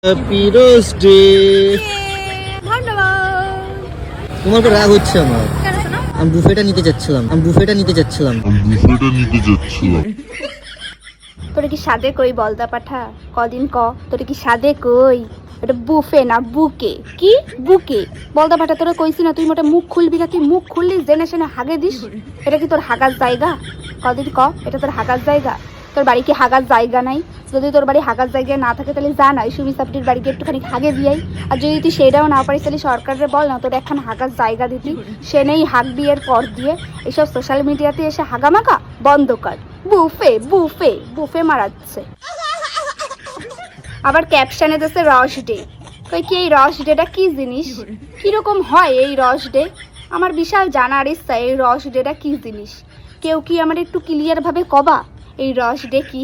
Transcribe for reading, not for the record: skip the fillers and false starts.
Happy rose day. ধন্যবাদ। তোমার উপর রাগ হচ্ছে আমার। কেন শোনো? আমি বুফেটা নিতে যাচ্ছিলাম। তোরে কি সাদে কই বলদা পাঠা? কদিন ক তোরে কি সাদে কই? এটা বুফে না বুকে। কি বুকে? বলদা পাঠা তোরে কইছি না তুই মোটা মুখ খুলবি না, তুই মুখ খুললি জেনে শুনে হাগে দিস। এটা কি তোর হাগার জায়গা? কদিন ক এটা তোর হাগার জায়গা? তোর বাড়ি কি হাগার জায়গা নাই? যদি তোর বাড়ি হাগার জায়গায় না থাকে তাহলে যা না সুমি সাপটির বাড়িকে একটুখানি হাগে দিয়াই। আর যদি তুই সেটাও না পারিস তাহলে সরকারের বল না তোর একখান হাগার জায়গা দিতি, সে নেই হাগ বিয়ের পর দিয়ে এইসব সোশ্যাল মিডিয়াতে এসে হাগামাগা বন্ধ কর। বুফে বুফে বুফে মারাচ্ছে। আবার ক্যাপশনে দিচ্ছে রস ডে। কই কি এই রস ডেটা কি জিনিস? কিরকম হয় এই রস ডে? আমার বিশাল জানার ইচ্ছা এই রস ডেটা কি জিনিস। কেউ কি আমার একটু ক্লিয়ার ভাবে কবা এই রস ডে কি?